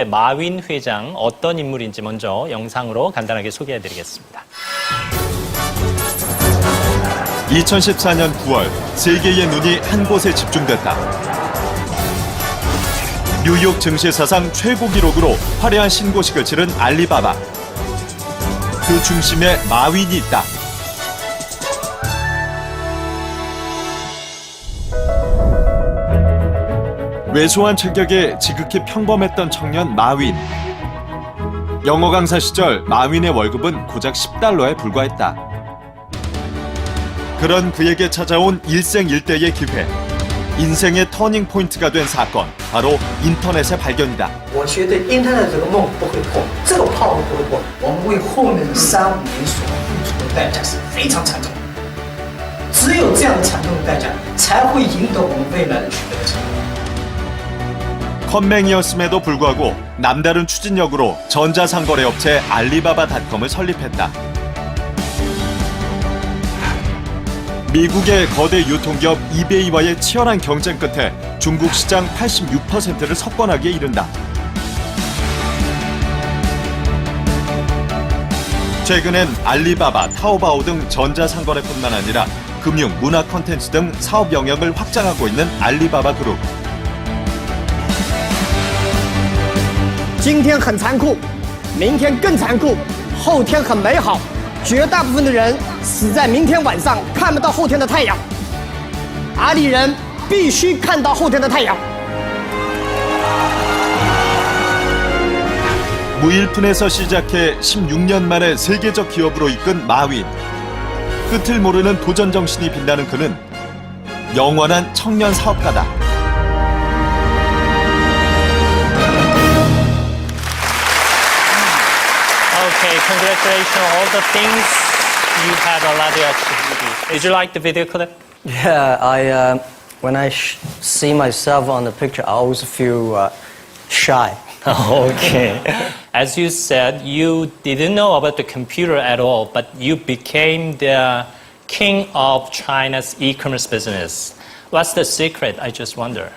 마윈 회장 어떤 인물인지 먼저 영상으로 간단하게 소개해드리겠습니다. 2014년 9월 세계의 눈이 한 곳에 집중됐다. 뉴욕 증시 사상 최고 기록으로 화려한 신고식을 치른 알리바바. 그 중심에 마윈이 있다. 왜소한 체격에 지극히 평범했던 청년 마윈. 영어 강사 시절 마윈의 월급은 고작 $10에 불과했다. 그런 그에게 찾아온 일생일대의 기회. 인생의 터닝 포인트가 된 사건, 바로 인터넷의 발견이다. 我觉得 인터넷 这个梦不会破，这个泡沫不会破，我们为后面的3、5年所付出的代价是非常惨重的。只有这样的惨重的代价，才会赢得我们未来的取得的成功。 컴맹이었음에도 불구하고 남다른 추진력으로 전자상거래 업체 알리바바닷컴을 설립했다. 미국의 거대 유통기업 이베이와의 치열한 경쟁 끝에 중국 시장 86%를 석권하기에 이른다. 최근엔 알리바바, 타오바오 등 전자상거래뿐만 아니라 금융, 문화 콘텐츠 등 사업 영역을 확장하고 있는 알리바바 그룹. 今天很残酷，明天更残酷，后天很美好。绝大部分的人死在明天晚上，看不到后天的太阳。阿里人必须看到后天的太阳。 무일푼에서 시작해 16년 만에 세계적 기업으로 이끈 마윈. 끝을 모르는 도전 정신이 빛나는 그는 영원한 청년 사업가다. Okay, congratulations on all the things you had already achieved. Did you like the video clip? Yeah, when I see myself on the picture, I always feel shy. Okay. As you said, you didn't know about the computer at all, but you became the king of China's e-commerce business. What's the secret? I just wonder.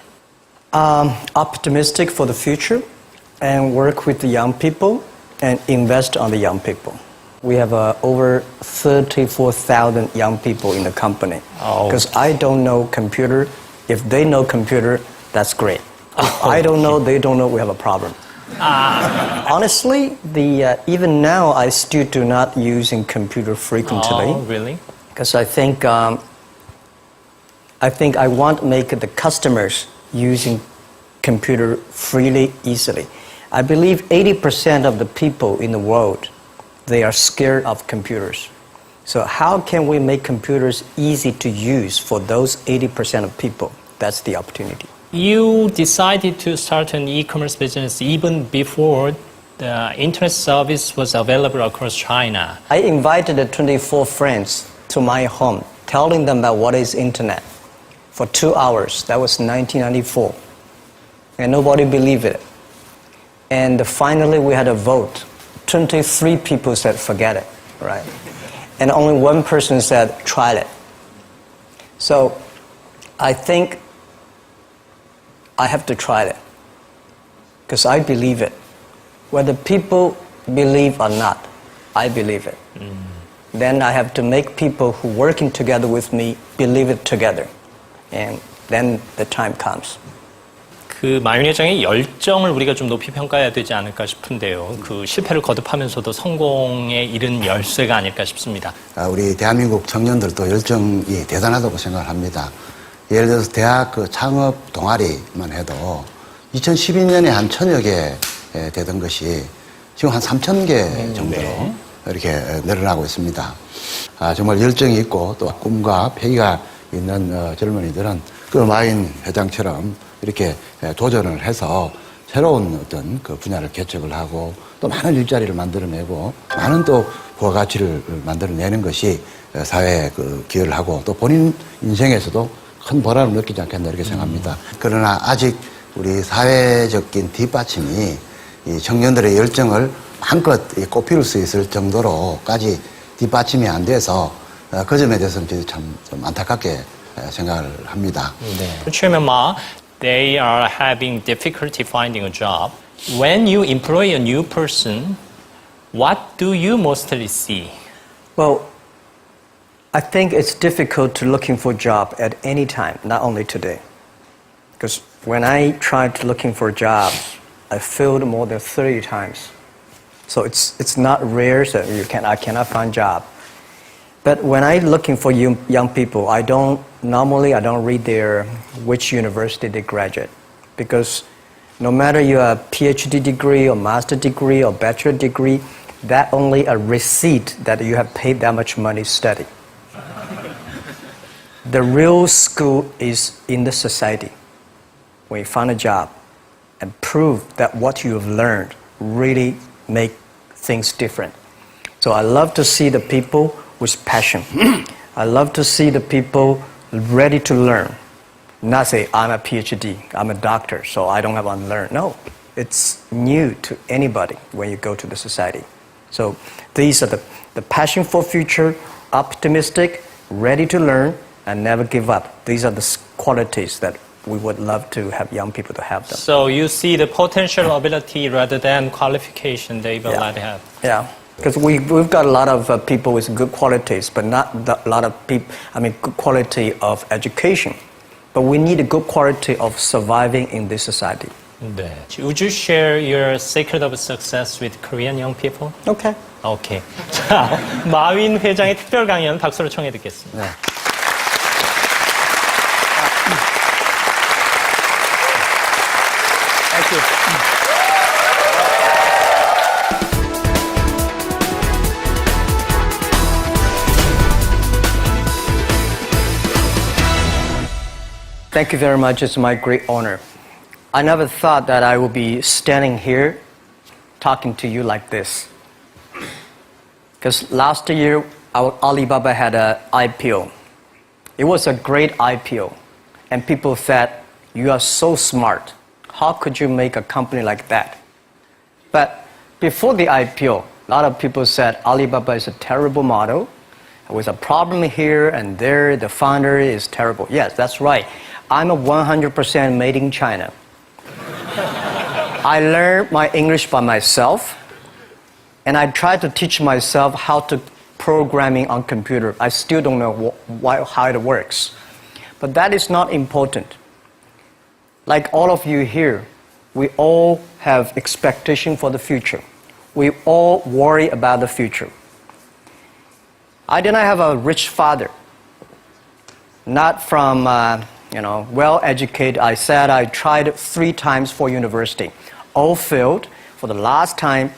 Optimistic for the future and work with the young people and invest on the young people. We have over 34,000 young people in the company. Because I don't know computer. If they know computer, that's great. If I don't know, they don't know, we have a problem. Honestly, even now I still do not using computer frequently. Oh, really? Because I think I want to make the customers using computer freely, easily. I believe 80% of the people in the world, they are scared of computers. So how can we make computers easy to use for those 80% of people? That's the opportunity. You decided to start an e-commerce business even before the internet service was available across China. I invited 24 friends to my home, telling them about what is internet for 2 hours. That was 1994. And nobody believed it. And finally we had a vote. 23 people said, forget it, right? And only one person said, try it. So I think I have to try it, because I believe it. Whether people believe or not, I believe it. Then I have to make people who are working together with me believe it together. And then the time comes. 그 마윈 회장의 열정을 우리가 좀 높이 평가해야 되지 않을까 싶은데요. 그 실패를 거듭하면서도 성공에 이른 열쇠가 아닐까 싶습니다. 우리 대한민국 청년들도 열정이 대단하다고 생각을 합니다. 예를 들어서 대학 그 창업 동아리만 해도 2012년에 한 1,000여 개 되던 것이 지금 한 3,000개 정도로 이렇게 늘어나고 있습니다. 정말 열정이 있고 또 꿈과 패기가 있는 젊은이들은 그 마윈 회장처럼 이렇게 도전을 해서 새로운 어떤 그 분야를 개척을 하고 또 많은 일자리를 만들어내고 많은 또 부가가치를 만들어내는 것이 사회에 그 기여를 하고 또 본인 인생에서도 큰 보람을 느끼지 않겠나 이렇게 생각합니다. 그러나 아직 우리 사회적인 뒷받침이 이 청년들의 열정을 한껏 꽃피울 수 있을 정도로까지 뒷받침이 안 돼서 그 점에 대해서는 저희 참 좀 안타깝게 생각을 합니다. Chairman Ma, they are having difficulty finding a job. When you employ a new person, what do you mostly see? Well, I think it's difficult to looking for a job at any time, not only today. Because when I tried looking for a job, I failed more than 30 times. So it's not rare that I cannot find a job. But when I'm looking for young people, I don't read which university they graduate. Because no matter you have a PhD degree or master degree or bachelor degree, that only a receipt that you have paid that much money to study. The real school is in the society. When you find a job and prove that what you have learned really make things different. So I love to see the people with passion. I love to see the people ready to learn. Not say, I'm a PhD, I'm a doctor, so I don't have to learn. No, it's new to anybody when you go to the society. So these are the passion for future, optimistic, ready to learn, and never give up. These are the qualities that we would love to have young people to have them. So you see the potential ability rather than qualification they will not have. Yeah, because we've got a lot of people with good qualities, but not a lot of people, good quality of education. But we need a good quality of surviving in this society. 네. Would you share your secret of success with Korean young people? Okay. 오케이. 자, 마윈 회장의 특별 강연 박수로 청해 듣겠습니다. 네. Thank you. Thank you very much. It's my great honor. I never thought that I would be standing here talking to you like this. Because last year, our Alibaba had an IPO. It was a great IPO. And people said, you are so smart. How could you make a company like that? But before the IPO, a lot of people said Alibaba is a terrible model. There was a problem here and there. The founder is terrible. Yes, that's right. I'm a 100% made in China. I learned my English by myself, and I tried to teach myself how to programming on computer. I still don't know how it works. But that is not important. Like all of you here, we all have expectation for the future. We all worry about the future. I did not have a rich father, not from well-educated. I said I tried 3 times for university. All failed. For the last time,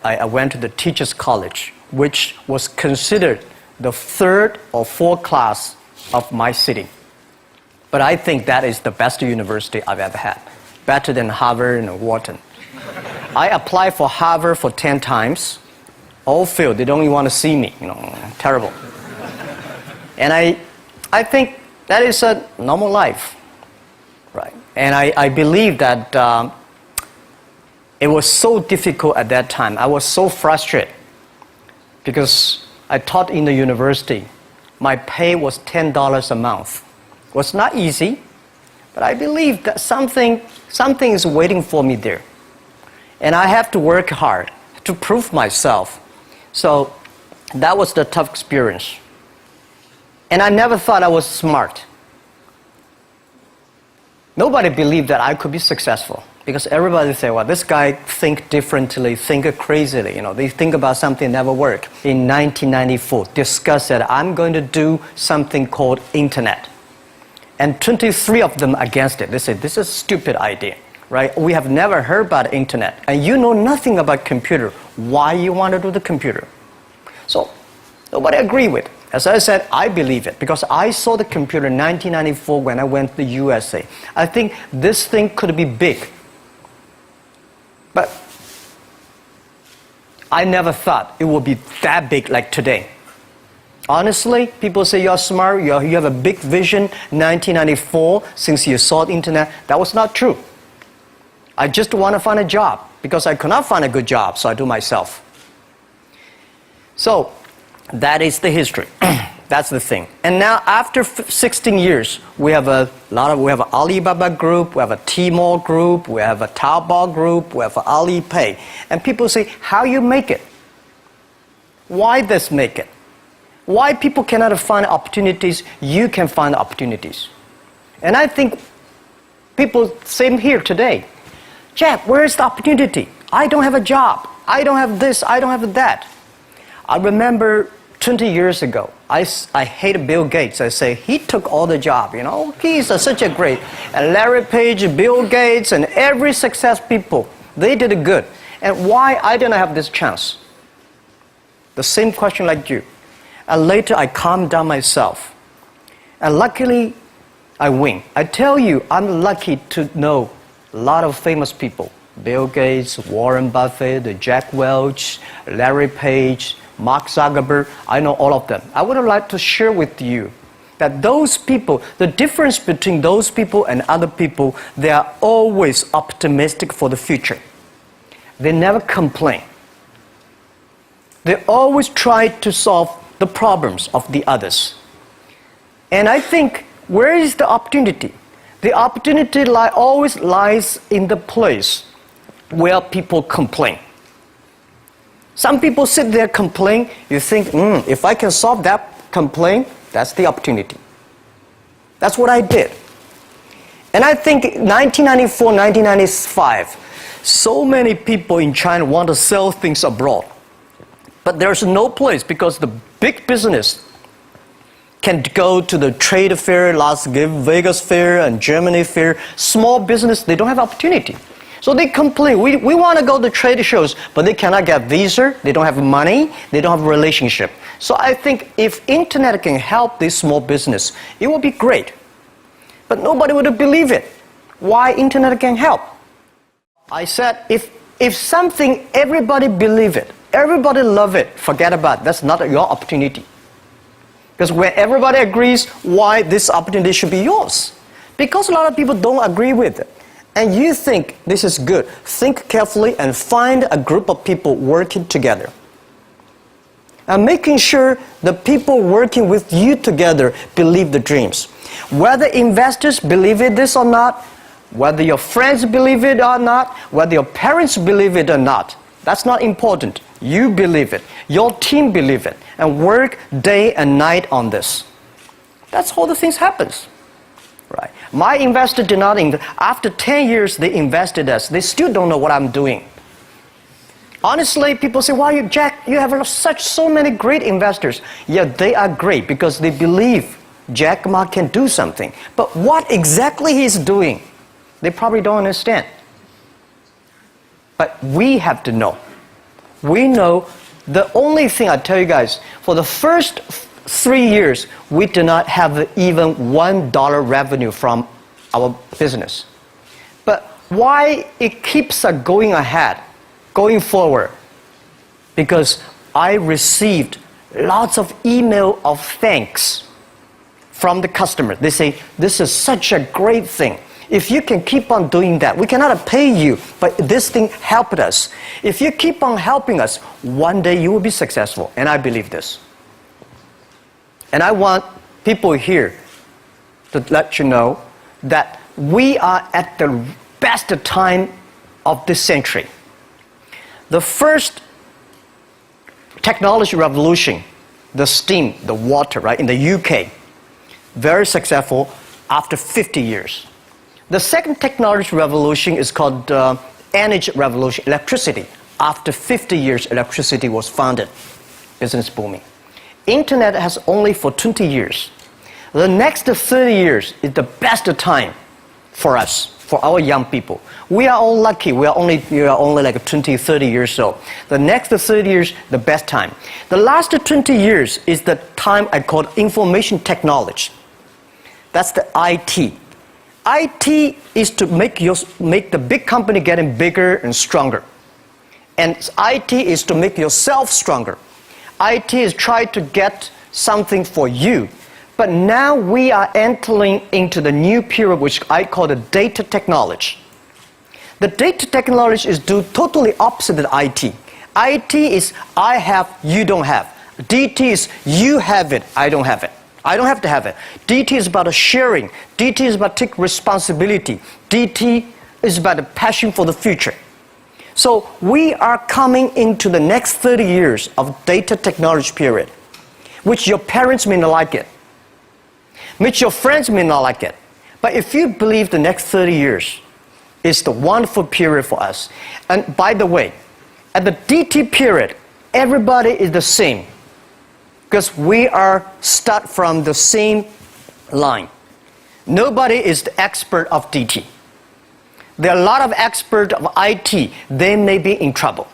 I went to the teacher's college, which was considered the 3rd or 4th class of my city. But I think that is the best university I've ever had, better than Harvard and Wharton. I applied for Harvard for 10 times. All failed. They don't even want to see me. Terrible. And I think that is a normal life, right? And I believe that it was so difficult at that time. I was so frustrated because I taught in the university. My pay was $10 a month. It was not easy, but I believe that something is waiting for me there. And I have to work hard to prove myself. So that was the tough experience. And I never thought I was smart. Nobody believed that I could be successful because everybody say, well, this guy think differently, think crazily. They think about something never work. In 1994, discussed that I'm going to do something called internet. And 23 of them against it. They said, this is a stupid idea, right? We have never heard about internet. And you know nothing about computer. Why you want to do the computer? So nobody agreed with it. As I said, I believe it because I saw the computer in 1994 when I went to the USA. I think this thing could be big. But I never thought it would be that big like today. Honestly, people say you're smart, you have a big vision. 1994, since you saw the internet, that was not true. I just want to find a job because I could not find a good job, so I do myself. So that is the history. That's the thing. And now after 16 years, we have we have an Alibaba group, we have a Tmall group, we have a Taobao group, we have an Alipay. And people say, how you make it? Why this make it? Why people cannot find opportunities, you can find opportunities. And I think people, same here today. Jack, where is the opportunity? I don't have a job. I don't have this, I don't have that. I remember 20 years ago, I hated Bill Gates. I say, he took all the job, you know. He's such a great. And Larry Page, Bill Gates, and every success people, they did it good. And why I didn't have this chance? The same question like you. And later I calmed down myself. And luckily, I win. I tell you, I'm lucky to know a lot of famous people. Bill Gates, Warren Buffett, Jack Welch, Larry Page, Mark Zuckerberg. I know all of them. I would like to share with you that those people, the difference between those people and other people, they are always optimistic for the future. They never complain. They always try to solve the problems of the others. And I think, where is the opportunity? The opportunity always lies in the place where people complain. Some people sit there complain, you think, if I can solve that complaint, that's the opportunity. That's what I did. And I think 1994, 1995, so many people in China want to sell things abroad. But there's no place because the big business can go to the trade fair, Las Vegas fair and Germany fair. Small business, they don't have opportunity. So they complain, we want to go to trade shows, but they cannot get visa, they don't have money, they don't have a relationship. So I think if internet can help this small business, it will be great. But nobody would believe it. Why internet can help? I said, if something everybody believe it, everybody love it, forget about it. That's not your opportunity. Because when everybody agrees, why this opportunity should be yours? Because a lot of people don't agree with it. And you think this is good, think carefully and find a group of people working together. And making sure the people working with you together believe the dreams. Whether investors believe it this or not, whether your friends believe it or not, whether your parents believe it or not, that's not important. You believe it, your team believe it, and work day and night on this. That's how the things happens. Right. My investor did not invest. After 10 years, they invested us. They still don't know what I'm doing. Honestly, people say, "Why, Jack? You have so many great investors." Yeah, they are great because they believe Jack Ma can do something. But what exactly he's doing, they probably don't understand. But we have to know. We know the only thing I tell you guys, for the first 3 years, we do not have even $1 revenue from our business. But why it keeps us going ahead, going forward? Because I received lots of email of thanks from the customer. They say, this is such a great thing. If you can keep on doing that, we cannot pay you, but this thing helped us. If you keep on helping us, one day you will be successful. And I believe this. And I want people here to let you know that we are at the best time of this century. The first technology revolution, the steam, the water, right, in the UK, very successful after 50 years. The second technology revolution is called energy revolution, electricity. After 50 years, electricity was founded, business booming. Internet has only for 20 years. The next 30 years is the best time for us, for our young people. We are all lucky. We are only like 20, 30 years old. The next 30 years, the best time. The last 20 years is the time I call information technology. That's the IT. IT is to make the big company getting bigger and stronger. And IT is to make yourself stronger. IT is trying to get something for you. But now we are entering into the new period which I call the data technology. The data technology is totally opposite of IT. IT is I have, you don't have. DT is you have it, I don't have it. I don't have to have it. DT is about sharing. DT is about take responsibility. DT is about a passion for the future. So we are coming into the next 30 years of data technology period, which your parents may not like it, which your friends may not like it. But if you believe the next 30 years is the wonderful period for us, and by the way, at the DT period, everybody is the same because we are start from the same line. Nobody is the expert of DT. There are a lot of experts of IT. They may be in trouble.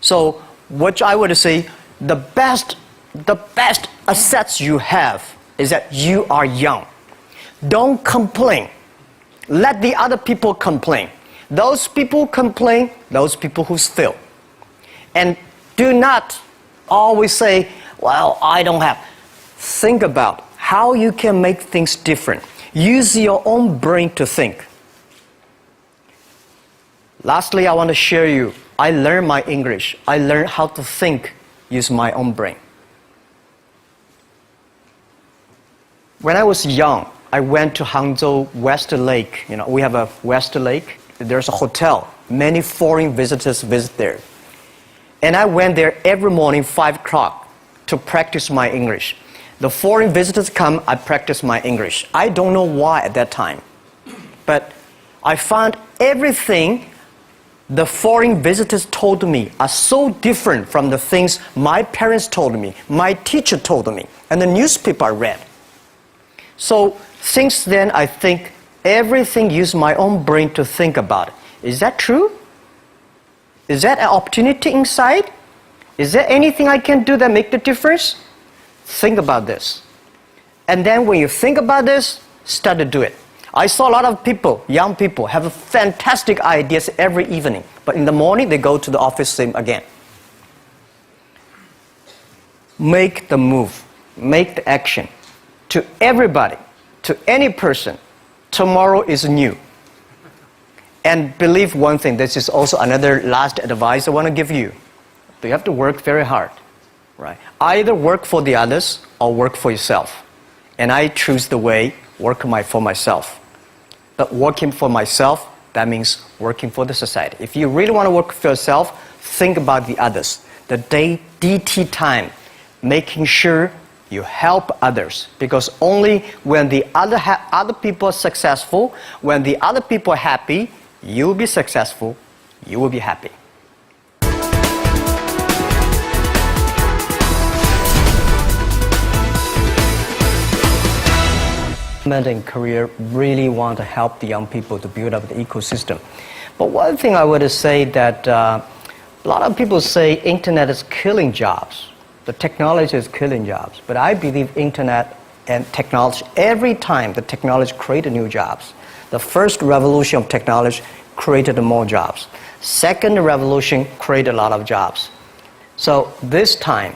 So what I would say, the best assets you have is that you are young. Don't complain. Let the other people complain. Those people complain, those people who fail. And do not always say, well, I don't have. Think about how you can make things different. Use your own brain to think. Lastly, I want to share you, I learned my English. I learned how to think, use my own brain. When I was young, I went to Hangzhou West Lake. You know, we have a West Lake. There's a hotel. Many foreign visitors visit there. And I went there every morning, 5 o'clock, to practice my English. The foreign visitors come, I practice my English. I don't know why at that time. But I found everything the foreign visitors told me are so different from the things my parents told me, my teacher told me, and the newspaper I read. So since then, I think everything use my own brain to think about it. Is that true? Is that an opportunity inside? Is there anything I can do that make the difference? Think about this. And then when you think about this, start to do it. I saw a lot of people, young people, have fantastic ideas every evening. But in the morning, they go to the office same again. Make the move. Make the action. To everybody, to any person, tomorrow is new. And believe one thing, this is also another last advice I want to give you. You have to work very hard, right? Either work for the others or work for yourself. And I choose the way, work for myself. But working for myself, that means working for the society. If you really want to work for yourself, think about the others. The DT time, making sure you help others. Because only when the other people are successful, when the other people are happy, you will be successful, you will be happy. In Korea really want to help the young people to build up the ecosystem. But one thing I would say that a lot of people say internet is killing jobs. The technology is killing jobs. But I believe internet and technology, every time the technology created new jobs. The first revolution of technology created more jobs. Second revolution created a lot of jobs. So this time,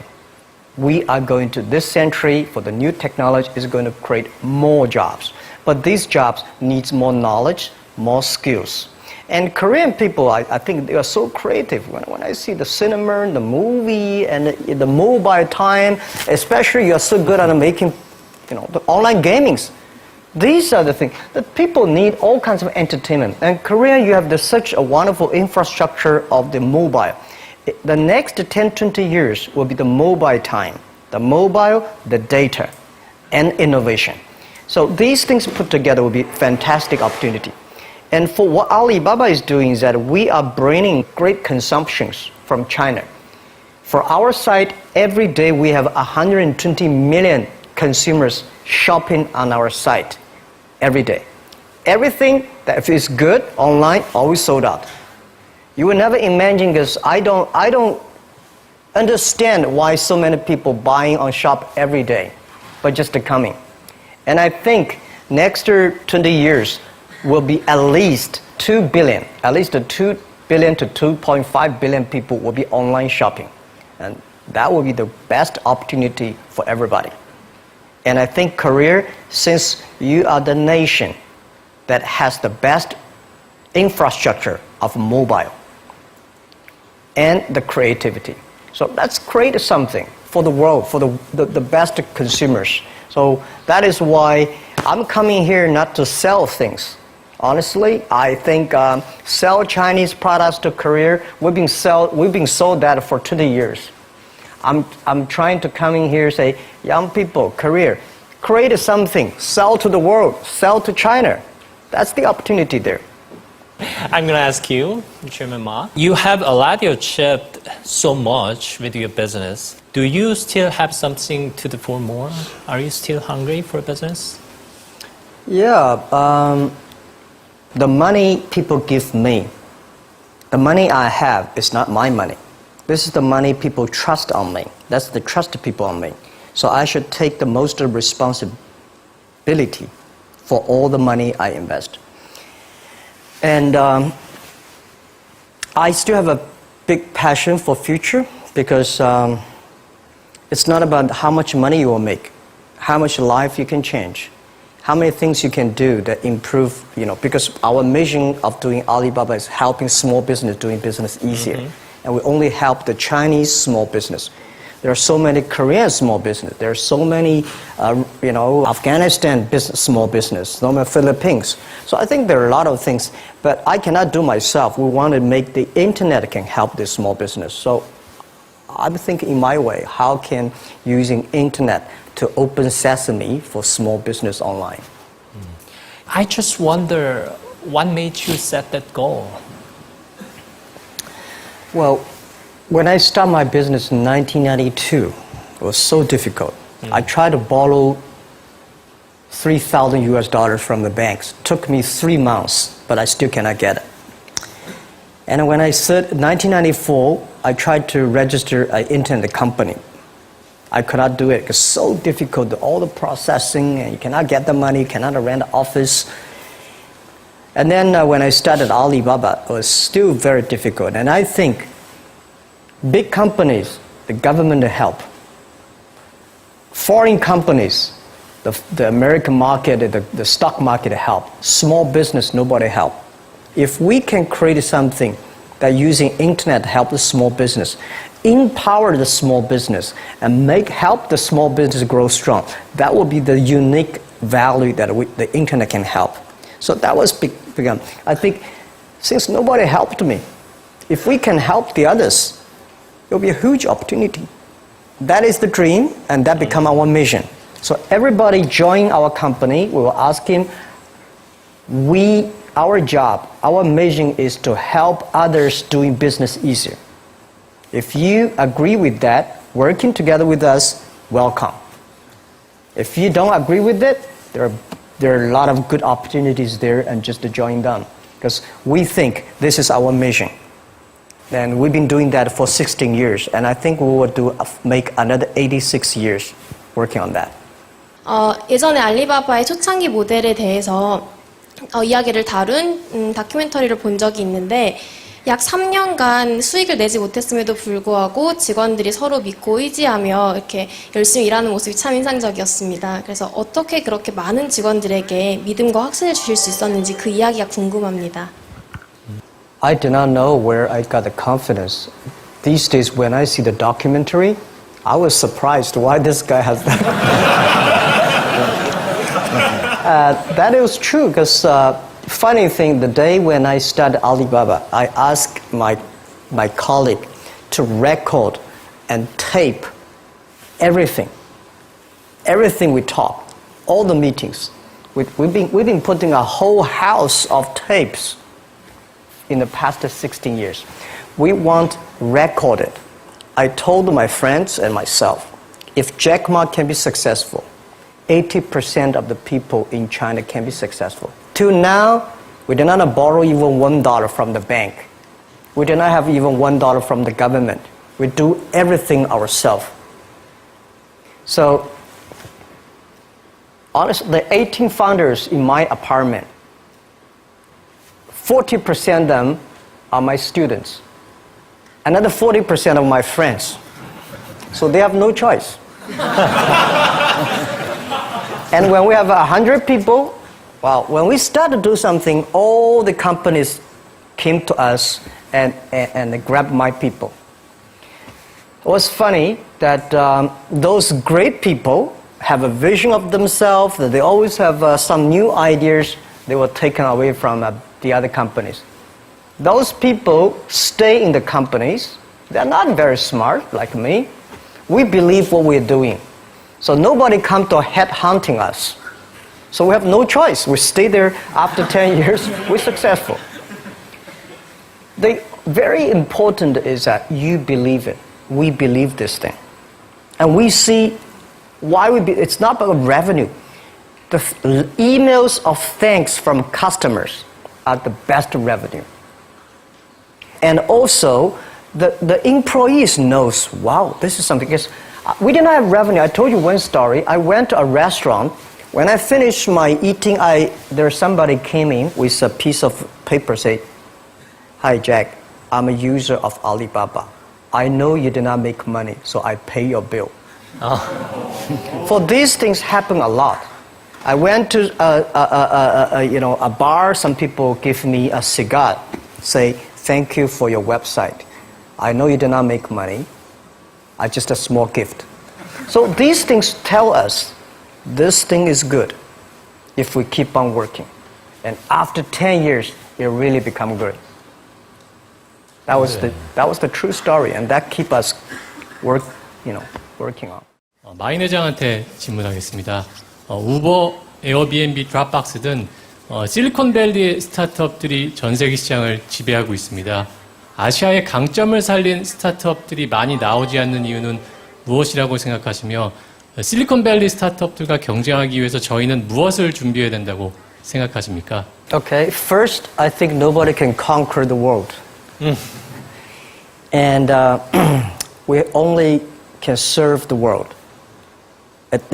we are going to, this century, for the new technology, is going to create more jobs. But these jobs needs more knowledge, more skills. And Korean people, I think they are so creative. When I see the cinema, the movie, and the mobile time, especially you are so good at making, the online gamings. These are the things that people need, all kinds of entertainment. And Korea, you have such a wonderful infrastructure of the mobile. The next 10, 20 years will be the mobile time. The mobile, the data, and innovation. So these things put together will be fantastic opportunity. And for what Alibaba is doing is that we are bringing great consumptions from China. For our site, every day we have 120 million consumers shopping on our site every day. Everything that is good online, always sold out. You will never imagine this. I don't understand why so many people buying on shop every day, but just coming. And I think next 20 years will be at least 2 billion, at least 2 billion to 2.5 billion people will be online shopping. And that will be the best opportunity for everybody. And I think Korea, since you are the nation that has the best infrastructure of mobile, and the creativity. So let's create something for the world, for the best consumers. So that is why I'm coming here not to sell things. Honestly, I think sell Chinese products to Korea, we've been sold that for 20 years. I'm trying to come in here and say, young people, Korea, create something, sell to the world, sell to China. That's the opportunity there. I'm going to ask you, Chairman Ma. You have a lot achieved so much with your business. Do you still have something to do for more? Are you still hungry for business? Yeah, the money people give me, the money I have is not my money. This is the money people trust on me. That's the trust people on me. So I should take the most responsibility for all the money I invest. And I still have a big passion for future because it's not about how much money you will make, how much life you can change, how many things you can do that improve, because our mission of doing Alibaba is helping small business doing business easier. Mm-hmm. And we only help the Chinese small business. There are so many Korean small business. There are so many, Afghanistan small business, so many Philippines. So I think there are a lot of things, but I cannot do myself. We want to make the internet can help this small business. So I'm thinking in my way, how can using internet to open sesame for small business online? I just wonder, what made you set that goal? Well, when I started my business in 1992, it was so difficult. I tried to borrow $3,000 from the banks. It took me 3 months, but I still cannot get it. And when I said 1994, I tried to register an internet company. I could not do it. It's so difficult, all the processing, and you cannot get the money, you cannot rent an office. And then when I started Alibaba, it was still very difficult. And I think big companies, the government help. Foreign companies, the American market, the stock market help. Small business, nobody help. If we can create something that using internet help the small business, empower the small business, and help the small business grow strong, that will be the unique value that the internet can help. So that was begun. I think since nobody helped me, if we can help the others, it will be a huge opportunity. That is the dream, and that become our mission. So everybody join our company, we will ask him, our job, our mission is to help others doing business easier. If you agree with that, working together with us, welcome. If you don't agree with it, there are a lot of good opportunities there, and just to join them. Because we think this is our mission. And we've been doing that for 16 years. And I think we will make another 86 years working on that. 예전에 알리바바의 초창기 모델에 대해서 이야기를 다룬 다큐멘터리를 본 적이 있는데 약 3년간 수익을 내지 못했음에도 불구하고 직원들이 서로 믿고 의지하며 이렇게 열심히 일하는 모습이 참 인상적이었습니다. 그래서 어떻게 그렇게 많은 직원들에게 믿음과 확신을 주실 수 있었는지 그 이야기가 궁금합니다. I do not know where I got the confidence. These days when I see the documentary, I was surprised why this guy has that. That is true because funny thing, the day when I started Alibaba, I asked my colleague to record and tape everything we talk, all the meetings. We've been putting a whole house of tapes in the past 16 years. We want recorded. I told my friends and myself, if Jack Ma can be successful, 80% of the people in China can be successful. Till now, we did not borrow even $1 from the bank. We did not have even $1 from the government. We do everything ourselves. So, honestly, the 18 founders in my apartment, 40% of them are my students. Another 40% of my friends. So they have no choice. And when we have 100 people, well, when we start to do something, all the companies came to us and grabbed my people. It was funny that those great people have a vision of themselves, that they always have some new ideas they were taken away from the other companies. Those people stay in the companies. They're not very smart like me. We believe what we're doing. So nobody come to head hunting us. So we have no choice. We stay there after 10 years, we're successful. The very important is that you believe it. We believe this thing. And we see why it's not about revenue. The emails of thanks from customers are the best revenue. And also, the employees knows, wow, this is something. Because we didn't have revenue. I told you one story. I went to a restaurant. When I finished my eating, there somebody came in with a piece of paper, say, "Hi, Jack, I'm a user of Alibaba. I know you did not make money, so I pay your bill." For these things happen a lot. I went to a bar. Some people give me a cigar, say, "Thank you for your website. I know you did not make money. Just a small gift." So these things tell us this thing is good if we keep on working. And after 10 years, it really become good. That was the true story, and that keep us working on. 마인 회장한테 질문하겠습니다. 우버, 에어비앤비, 드랍박스 등 실리콘밸리의 스타트업들이 전 세계 시장을 지배하고 있습니다. 아시아의 강점을 살린 스타트업들이 많이 나오지 않는 이유는 무엇이라고 생각하시며 실리콘밸리 스타트업들과 경쟁하기 위해서 저희는 무엇을 준비해야 된다고 생각하십니까? Okay, first, I think nobody can conquer the world. And we only can serve the world.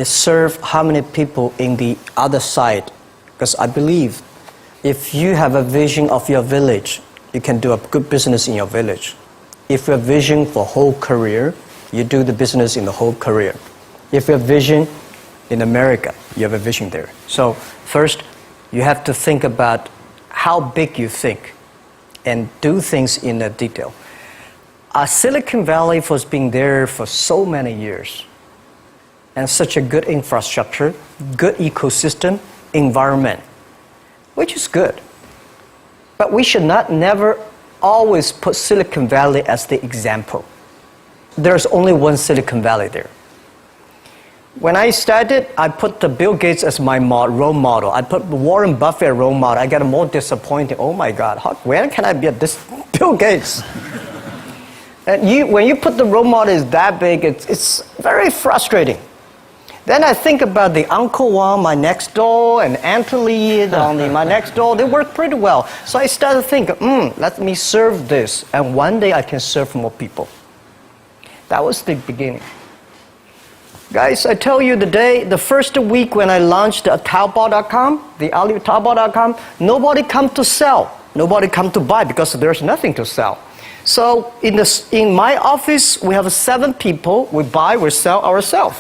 Serve how many people in the other side? Because I believe if you have a vision of your village, you can do a good business in your village. If you have a vision for whole career, you do the business in the whole career. If you have a vision in America, you have a vision there. So first, you have to think about how big you think and do things in detail. Silicon Valley has been there for so many years. And such a good infrastructure, good ecosystem, environment, which is good. But we should never always put Silicon Valley as the example. There's only one Silicon Valley there. When I started, I put the Bill Gates as my role model. I put Warren Buffett as role model. I got more disappointed. Oh my God, when can I be this Bill Gates? And when you put the role model is that big, it's very frustrating. Then I think about the Uncle Wang, my next door, and Anthony, my next door. They work pretty well. So I started thinking, let me serve this. And one day I can serve more people. That was the beginning. Guys, I tell you the first week when I launched Taobao.com, the Taobao.com, nobody come to sell. Nobody come to buy because there's nothing to sell. So in my office, we have 7 people. We buy, we sell ourselves.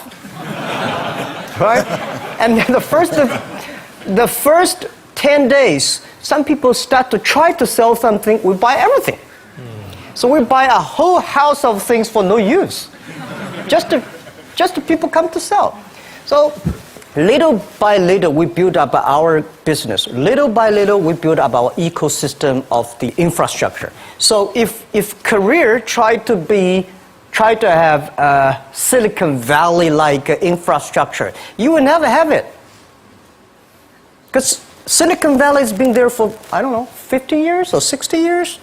Right? And the first 10 days, some people start to try to sell something, we buy everything. So we buy a whole house of things for no use. Just to people come to sell. So little by little, we build up our business. Little by little, we build up our ecosystem of the infrastructure. So if career try to have a Silicon Valley-like infrastructure, you will never have it. Because Silicon Valley has been there for, 50 years or 60 years.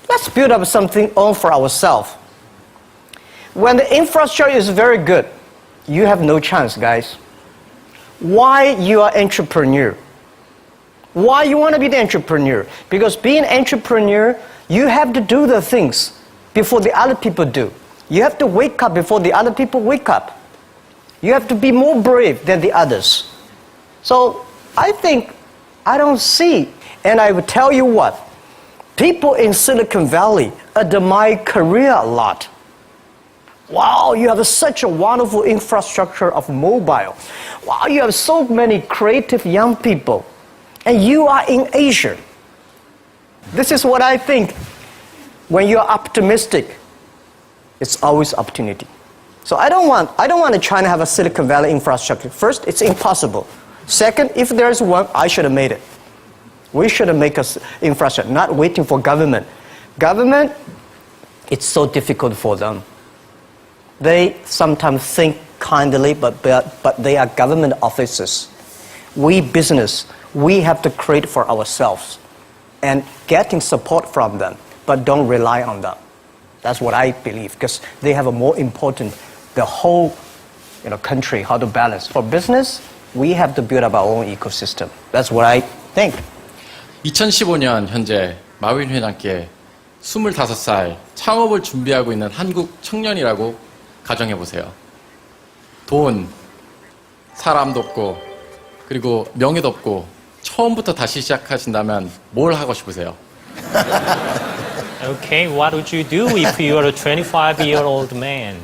Let's build up something all for ourselves. When the infrastructure is very good, you have no chance, guys. Why you are entrepreneur? Why you want to be the entrepreneur? Because being an entrepreneur, you have to do the things before the other people do. You have to wake up before the other people wake up. You have to be more brave than the others. So I think I don't see, and I will tell you what, people in Silicon Valley admire Korea a lot. Wow, you have such a wonderful infrastructure of mobile. Wow, you have so many creative young people. And you are in Asia. This is what I think when you're optimistic. It's always opportunity. So I don't want China to have a Silicon Valley infrastructure. First, it's impossible. Second, if there's one, I should have made it. We should have made an infrastructure, not waiting for government. Government, it's so difficult for them. They sometimes think kindly, but they are government officers. We business, we have to create for ourselves and getting support from them, but don't rely on them. That's what I believe, because they have a more important, the whole country, how to balance. For business, we have to build up our own ecosystem. That's what I think. 2015년 현재 마윈 회장께 25살 창업을 준비하고 있는 한국 청년이라고 가정해보세요. 돈, 사람도 없고, 그리고 명예도 없고, 처음부터 다시 시작하신다면 뭘 하고 싶으세요? Okay, what would you do if you were a 25-year-old man?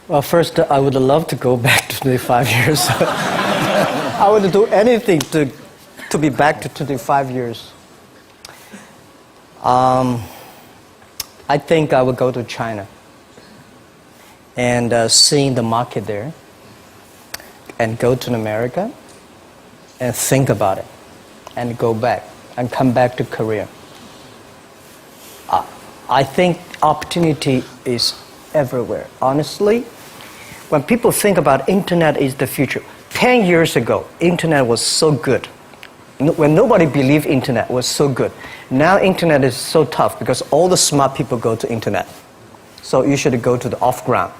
Well, first, I would love to go back to 25 years. I would do anything to be back to 25 years. I think I would go to China and seeing the market there, and go to America and think about it, and go back and come back to Korea. I think opportunity is everywhere. Honestly, when people think about internet is the future, 10 years ago, internet was so good. When nobody believed internet was so good. Now internet is so tough because all the smart people go to internet. So you should go to the off-ground.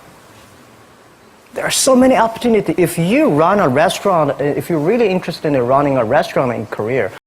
There are so many opportunities. If you run a restaurant, if you're really interested in running a restaurant in Korea,